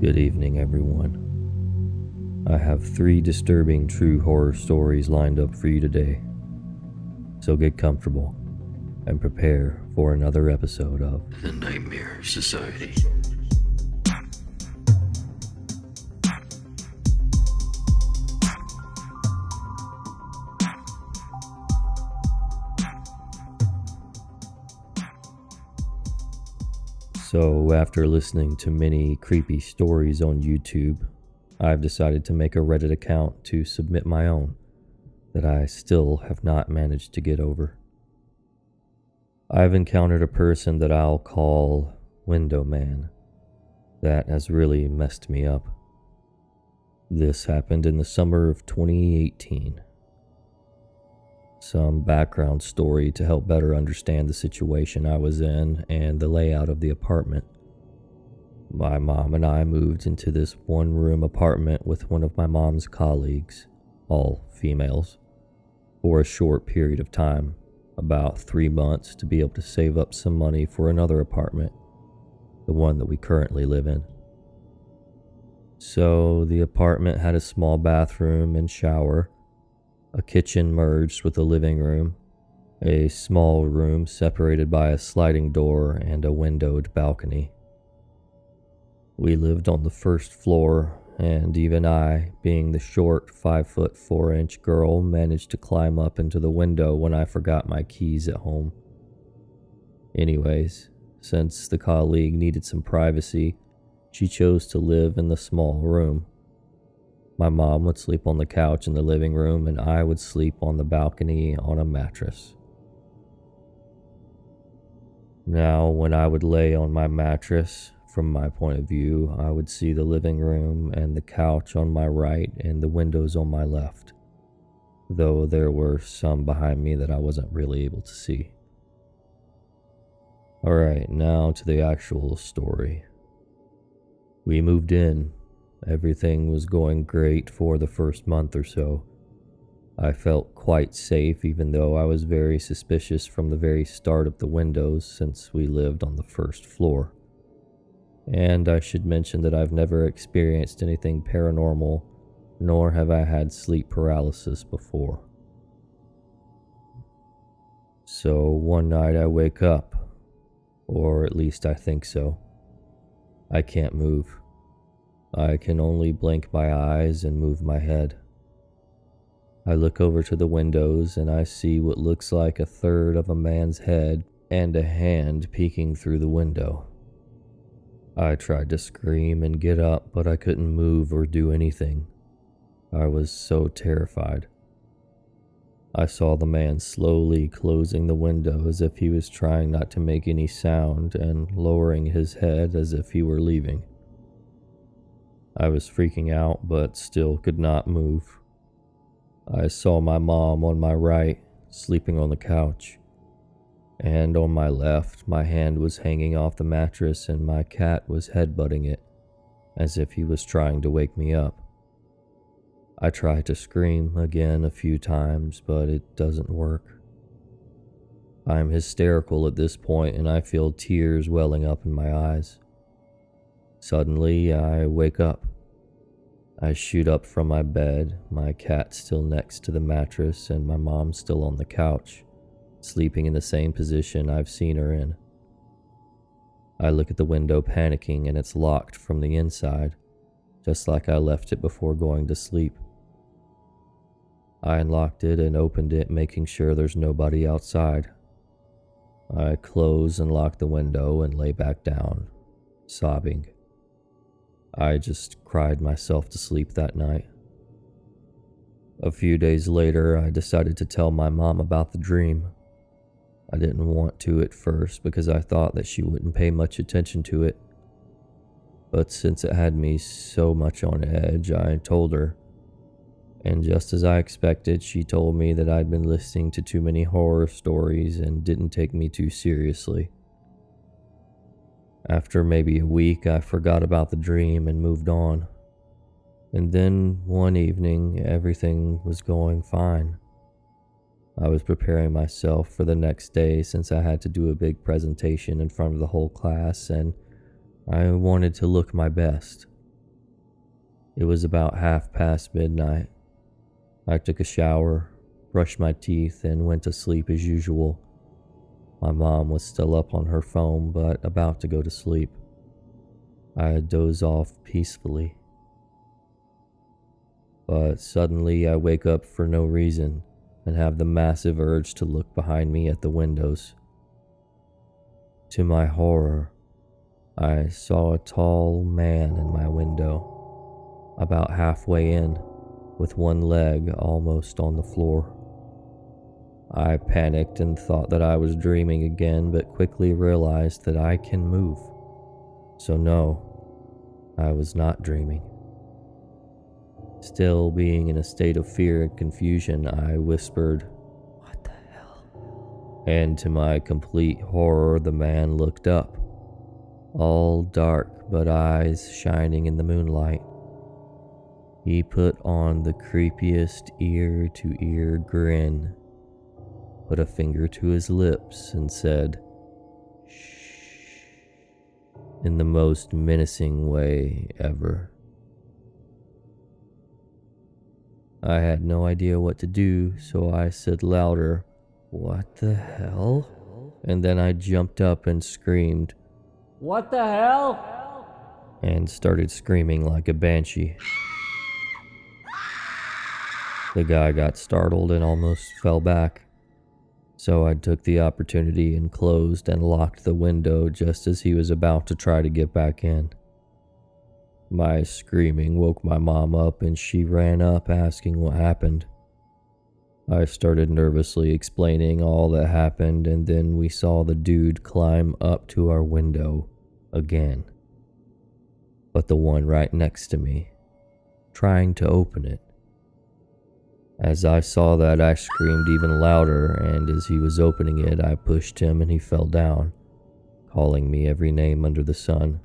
Good evening, everyone. I have 3 disturbing true horror stories lined up for you today. So get comfortable and prepare for another episode of The Nightmare Society. So, after listening to many creepy stories on YouTube, I've decided to make a Reddit account to submit my own that I still have not managed to get over. I've encountered a person that I'll call Window Man that has really messed me up. This happened in the summer of 2018. Some background story to help better understand the situation I was in and the layout of the apartment. My mom and I moved into this one-room apartment with one of my mom's colleagues, all females, for a short period of time, about 3 months, to be able to save up some money for another apartment, the one that we currently live in. So the apartment had a small bathroom and shower, a kitchen merged with a living room, a small room separated by a sliding door, and a windowed balcony. We lived on the first floor, and even I, being the short 5'4" girl, managed to climb up into the window when I forgot my keys at home. Anyways, since the colleague needed some privacy, she chose to live in the small room. My mom would sleep on the couch in the living room, and I would sleep on the balcony on a mattress. Now, when I would lay on my mattress, from my point of view, I would see the living room and the couch on my right and the windows on my left, though there were some behind me that I wasn't really able to see. Alright, now to the actual story. We moved in. Everything was going great for the first month or so. I felt quite safe, even though I was very suspicious from the very start of the windows, since we lived on the first floor. And I should mention that I've never experienced anything paranormal, nor have I had sleep paralysis before. So one night I wake up, or at least I think so. I can't move. I can only blink my eyes and move my head. I look over to the windows and I see what looks like a third of a man's head and a hand peeking through the window. I tried to scream and get up, but I couldn't move or do anything. I was so terrified. I saw the man slowly closing the window as if he was trying not to make any sound and lowering his head as if he were leaving. I was freaking out, but still could not move. I saw my mom on my right, sleeping on the couch, and on my left, my hand was hanging off the mattress and my cat was headbutting it, as if he was trying to wake me up. I tried to scream again a few times, but it doesn't work. I'm hysterical at this point, and I feel tears welling up in my eyes. Suddenly, I wake up. I shoot up from my bed, my cat still next to the mattress and my mom still on the couch, sleeping in the same position I've seen her in. I look at the window panicking, and it's locked from the inside, just like I left it before going to sleep. I unlocked it and opened it, making sure there's nobody outside. I close and lock the window and lay back down, sobbing. I just cried myself to sleep that night. A few days later, I decided to tell my mom about the dream. I didn't want to at first because I thought that she wouldn't pay much attention to it. But since it had me so much on edge, I told her. And just as I expected, she told me that I'd been listening to too many horror stories and didn't take me too seriously. After maybe a week, I forgot about the dream and moved on. And then one evening, everything was going fine. I was preparing myself for the next day since I had to do a big presentation in front of the whole class, and I wanted to look my best. It was about midnight. I took a shower, brushed my teeth, and went to sleep as usual. My mom was still up on her phone, but about to go to sleep. I dozed off peacefully. But suddenly I wake up for no reason and have the massive urge to look behind me at the windows. To my horror, I saw a tall man in my window, about halfway in, with one leg almost on the floor. I panicked and thought that I was dreaming again, but quickly realized that I can move. So no, I was not dreaming. Still being in a state of fear and confusion, I whispered, "What the hell?" And to my complete horror, the man looked up, all dark but eyes shining in the moonlight. He put on the creepiest ear-to-ear grin, put a finger to his lips, and said, "Shh," in the most menacing way ever. I had no idea what to do, so I said louder, "What the hell?" And then I jumped up and screamed, "What the hell?" and started screaming like a banshee. The guy got startled and almost fell back, so I took the opportunity and closed and locked the window just as he was about to try to get back in. My screaming woke my mom up and she ran up asking what happened. I started nervously explaining all that happened, and then we saw the dude climb up to our window again, but the one right next to me, trying to open it. As I saw that, I screamed even louder, and as he was opening it, I pushed him and he fell down, calling me every name under the sun.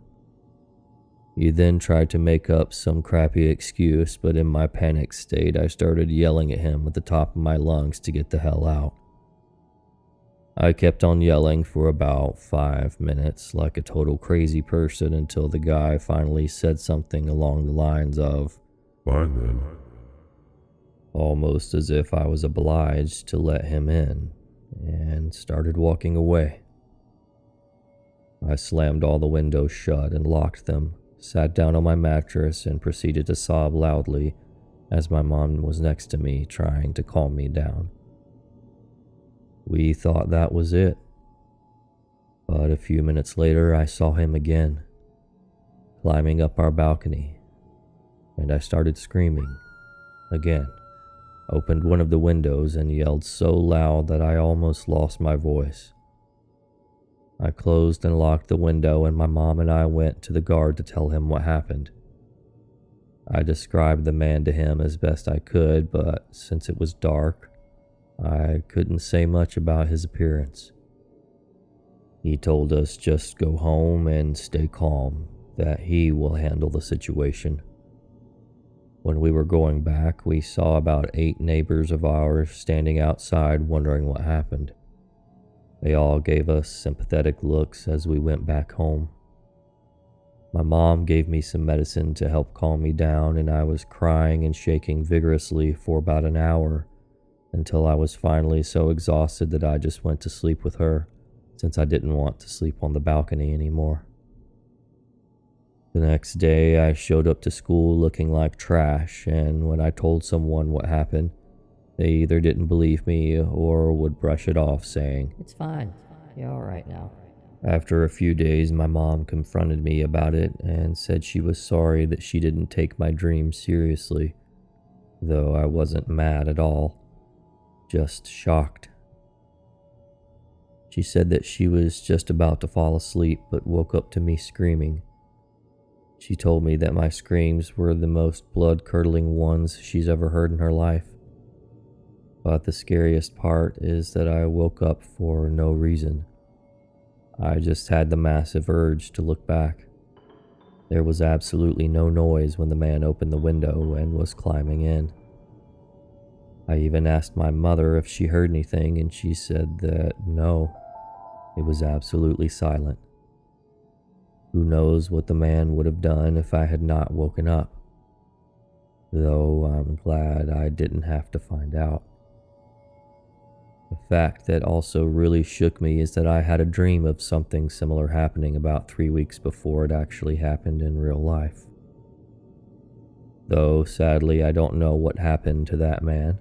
He then tried to make up some crappy excuse, but in my panic state, I started yelling at him at the top of my lungs to get the hell out. I kept on yelling for about 5 minutes like a total crazy person until the guy finally said something along the lines of, "Fine then," almost as if I was obliged to let him in, and started walking away. I slammed all the windows shut and locked them, sat down on my mattress, and proceeded to sob loudly as my mom was next to me trying to calm me down. We thought that was it, but a few minutes later I saw him again, climbing up our balcony, and I started screaming again, opened one of the windows and yelled so loud that I almost lost my voice. I closed and locked the window, and my mom and I went to the guard to tell him what happened. I described the man to him as best I could, but since it was dark, I couldn't say much about his appearance. He told us just go home and stay calm, that he will handle the situation. When we were going back, we saw about 8 neighbors of ours standing outside wondering what happened. They all gave us sympathetic looks as we went back home. My mom gave me some medicine to help calm me down, and I was crying and shaking vigorously for about an hour until I was finally so exhausted that I just went to sleep with her, since I didn't want to sleep on the balcony anymore. The next day, I showed up to school looking like trash, and when I told someone what happened, they either didn't believe me or would brush it off, saying, It's fine. You're all right now. After a few days, my mom confronted me about it and said she was sorry that she didn't take my dreams seriously, though I wasn't mad at all, just shocked. She said that she was just about to fall asleep but woke up to me screaming. She told me that my screams were the most blood-curdling ones she's ever heard in her life. But the scariest part is that I woke up for no reason. I just had the massive urge to look back. There was absolutely no noise when the man opened the window and was climbing in. I even asked my mother if she heard anything, and she said that no, it was absolutely silent. Who knows what the man would have done if I had not woken up? though I'm glad I didn't have to find out. The fact that also really shook me is that I had a dream of something similar happening about 3 weeks before it actually happened in real life. Though sadly I don't know what happened to that man,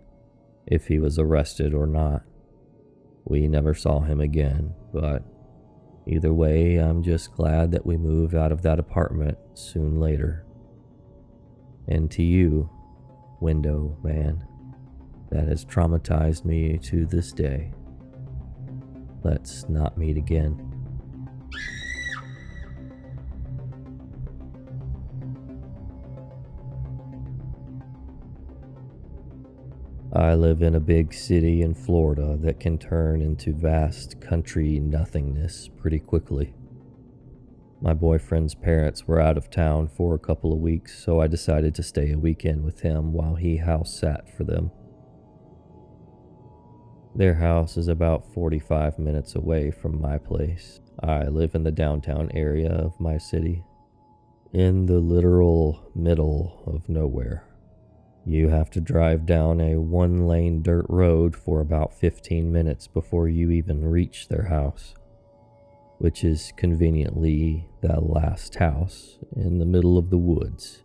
if he was arrested or not. We never saw him again, but either way, I'm just glad that we moved out of that apartment soon later. And to you, window man, that has traumatized me to this day, let's not meet again. I live in a big city in Florida that can turn into vast country nothingness pretty quickly. My boyfriend's parents were out of town for a couple of weeks, so I decided to stay a weekend with him while he house sat for them. Their house is about 45 minutes away from my place. I live in the downtown area of my city, in the literal middle of nowhere. You have to drive down a one-lane dirt road for about 15 minutes before you even reach their house, which is conveniently the last house in the middle of the woods,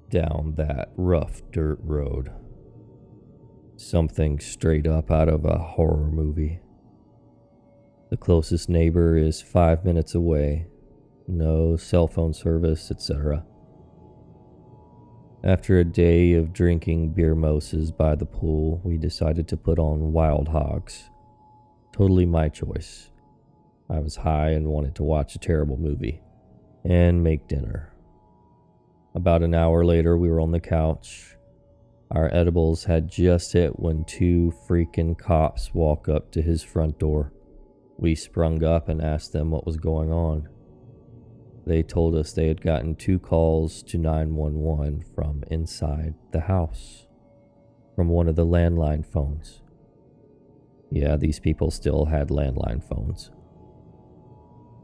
down that rough dirt road. Something straight up out of a horror movie. The closest neighbor is 5 minutes away, no cell phone service, etc. After a day of drinking beer moses by the pool, we decided to put on Wild Hogs. Totally my choice. I was high and wanted to watch a terrible movie and make dinner. About an hour later, we were on the couch. Our edibles had just hit when 2 freaking cops walk up to his front door. We sprung up and asked them what was going on. They told us they had gotten 2 calls to 911 from inside the house, from one of the landline phones. Yeah, these people still had landline phones.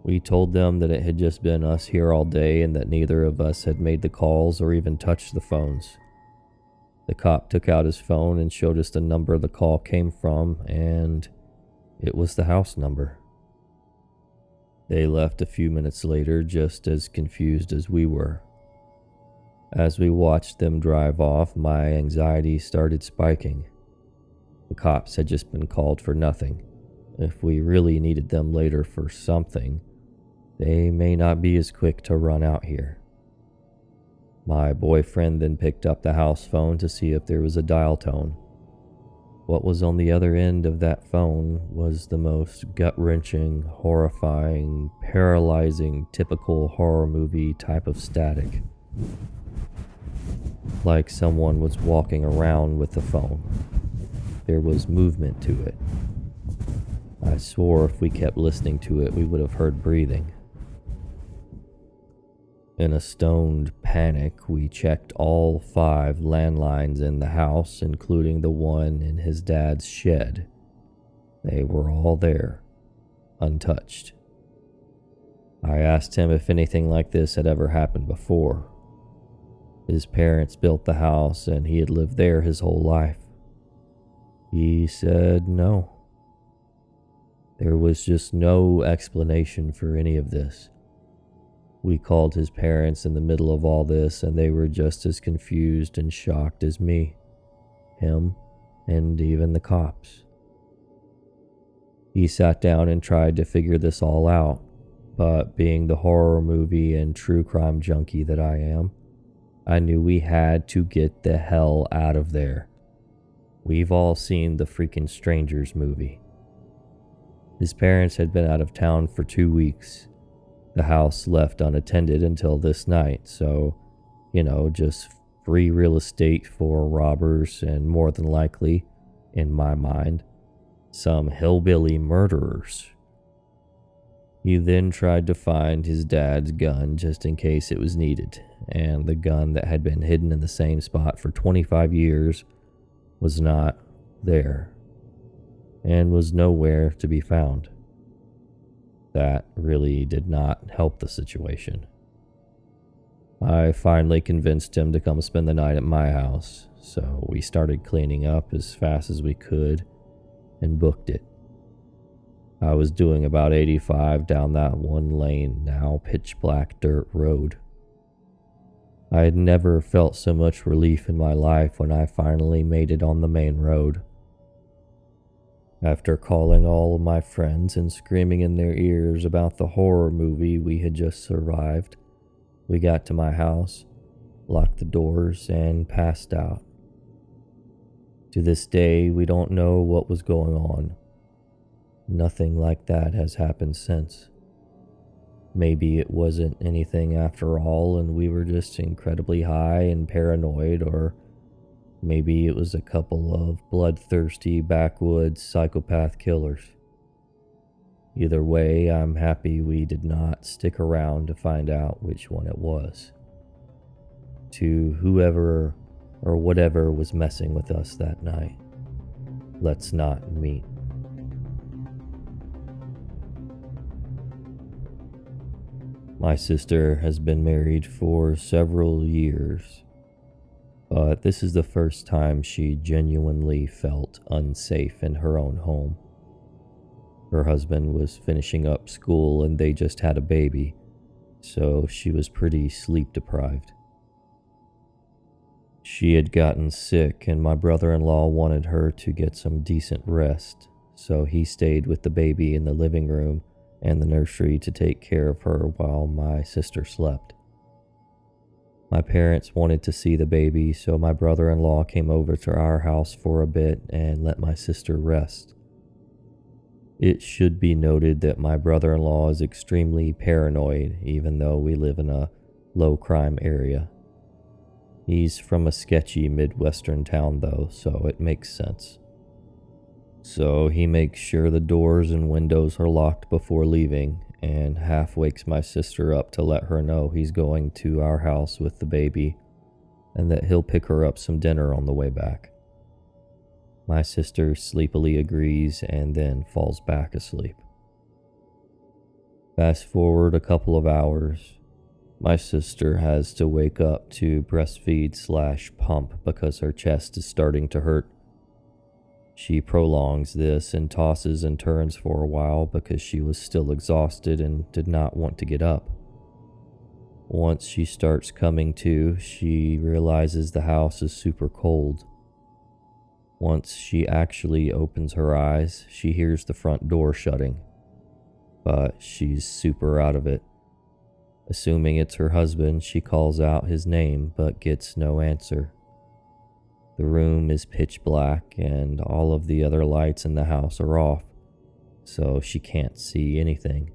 We told them that it had just been us here all day and that neither of us had made the calls or even touched the phones. The cop took out his phone and showed us the number the call came from, and it was the house number. They left a few minutes later, just as confused as we were. As we watched them drive off, my anxiety started spiking. The cops had just been called for nothing. If we really needed them later for something, they may not be as quick to run out here. My boyfriend then picked up the house phone to see if there was a dial tone. What was on the other end of that phone was the most gut-wrenching, horrifying, paralyzing, typical horror movie type of static. Like someone was walking around with the phone. There was movement to it. I swore if we kept listening to it, we would have heard breathing. In a stoned panic, we checked all 5 landlines in the house, including the one in his dad's shed. They were all there, untouched. I asked him if anything like this had ever happened before. His parents built the house and he had lived there his whole life. He said no. There was just no explanation for any of this. We called his parents in the middle of all this, and they were just as confused and shocked as me, him, and even the cops. He sat down and tried to figure this all out, but being the horror movie and true crime junkie that I am, I knew we had to get the hell out of there. We've all seen the freaking Strangers movie. His parents had been out of town for 2 weeks. The house left unattended until this night, so, just free real estate for robbers and more than likely, in my mind, some hillbilly murderers. He then tried to find his dad's gun just in case it was needed, and the gun that had been hidden in the same spot for 25 years was not there, and was nowhere to be found. That really did not help the situation. I finally convinced him to come spend the night at my house, so we started cleaning up as fast as we could and booked it. I was doing about 85 down that one lane, now pitch black dirt road. I had never felt so much relief in my life when I finally made it on the main road. After calling all of my friends and screaming in their ears about the horror movie we had just survived, we got to my house, locked the doors, and passed out. To this day, we don't know what was going on. Nothing like that has happened since. Maybe it wasn't anything after all, and we were just incredibly high and paranoid, or maybe it was a couple of bloodthirsty backwoods psychopath killers. Either way, I'm happy we did not stick around to find out which one it was. To whoever or whatever was messing with us that night, let's not meet. My sister has been married for several years, but this is the first time she genuinely felt unsafe in her own home. Her husband was finishing up school and they just had a baby, so she was pretty sleep deprived. She had gotten sick and my brother-in-law wanted her to get some decent rest, so he stayed with the baby in the living room and the nursery to take care of her while my sister slept. My parents wanted to see the baby, so my brother-in-law came over to our house for a bit and let my sister rest. It should be noted that my brother-in-law is extremely paranoid, even though we live in a low-crime area. He's from a sketchy Midwestern town though, so it makes sense. So he makes sure the doors and windows are locked before leaving, and half wakes my sister up to let her know he's going to our house with the baby, and that he'll pick her up some dinner on the way back. My sister sleepily agrees and then falls back asleep. Fast forward a couple of hours, my sister has to wake up to breastfeed/pump because her chest is starting to hurt. She prolongs this and tosses and turns for a while because she was still exhausted and did not want to get up. Once she starts coming to, she realizes the house is super cold. Once she actually opens her eyes, she hears the front door shutting, but she's super out of it. Assuming it's her husband, she calls out his name but gets no answer. The room is pitch black and all of the other lights in the house are off, so she can't see anything.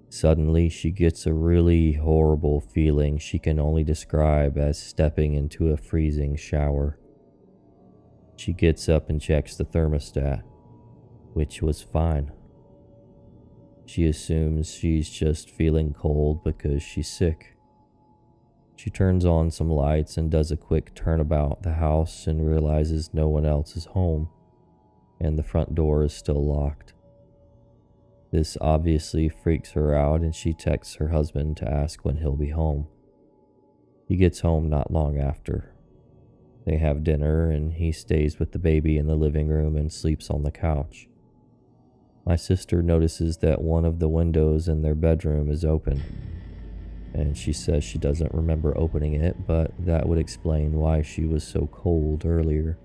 Suddenly, she gets a really horrible feeling she can only describe as stepping into a freezing shower. She gets up and checks the thermostat, which was fine. She assumes she's just feeling cold because she's sick. She turns on some lights and does a quick turnabout the house and realizes no one else is home, and the front door is still locked. This obviously freaks her out and she texts her husband to ask when he'll be home. He gets home not long after. They have dinner and he stays with the baby in the living room and sleeps on the couch. My sister notices that one of the windows in their bedroom is open, and she says she doesn't remember opening it, but that would explain why she was so cold earlier.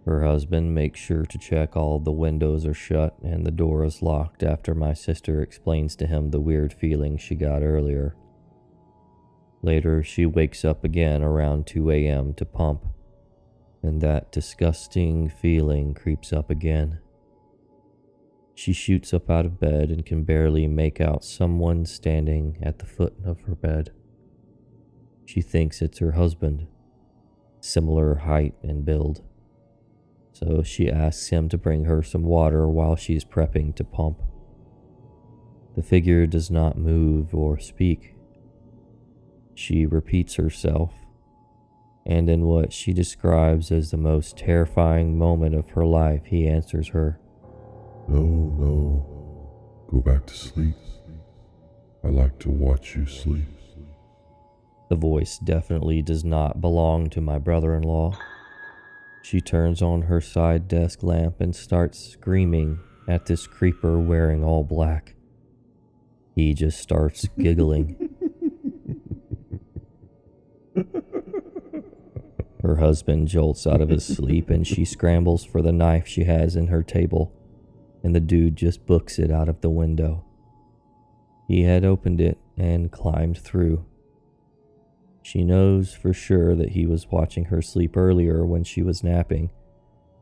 Her husband makes sure to check all the windows are shut and the door is locked after my sister explains to him the weird feeling she got earlier. Later, she wakes up again around 2 a.m. to pump, and that disgusting feeling creeps up again. She shoots up out of bed and can barely make out someone standing at the foot of her bed. She thinks it's her husband, similar height and build. So she asks him to bring her some water while she's prepping to pump. The figure does not move or speak. She repeats herself, and in what she describes as the most terrifying moment of her life, he answers her. No, go back to sleep. I like to watch you sleep. The voice definitely does not belong to my brother-in-law. She turns on her side desk lamp and starts screaming at this creeper wearing all black. He just starts giggling. Her husband jolts out of his sleep and she scrambles for the knife she has in her table, and the dude just books it out of the window. He had opened it and climbed through. She knows for sure that he was watching her sleep earlier when she was napping,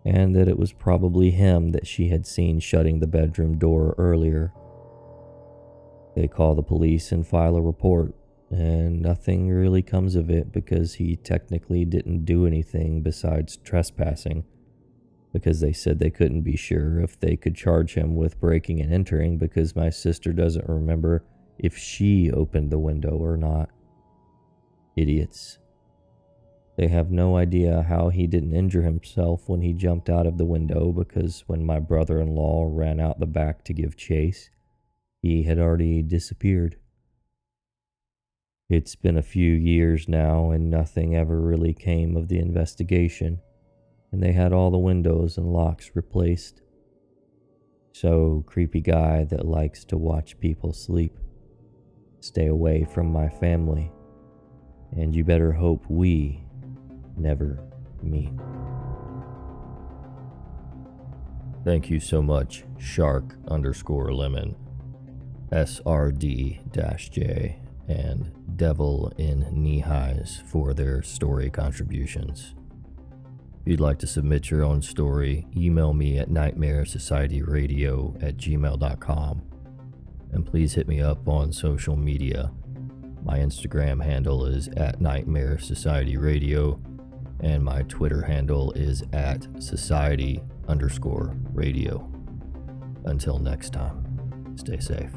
and that it was probably him that she had seen shutting the bedroom door earlier. They call the police and file a report, and nothing really comes of it because he technically didn't do anything besides trespassing, because they said they couldn't be sure if they could charge him with breaking and entering because my sister doesn't remember if she opened the window or not. Idiots. They have no idea how he didn't injure himself when he jumped out of the window, because when my brother-in-law ran out the back to give chase, he had already disappeared. It's been a few years now and nothing ever really came of the investigation, and they had all the windows and locks replaced. So, creepy guy that likes to watch people sleep, stay away from my family, and you better hope we never meet. Thank you so much, Shark_Lemon, srd-j, and devilinkneehighs for their story contributions. If you'd like to submit your own story, email me at NightmareSocietyRadio@gmail.com, and please hit me up on social media. My Instagram handle is at NightmareSocietyRadio, and my Twitter handle is at Society_Radio. Until next time, stay safe.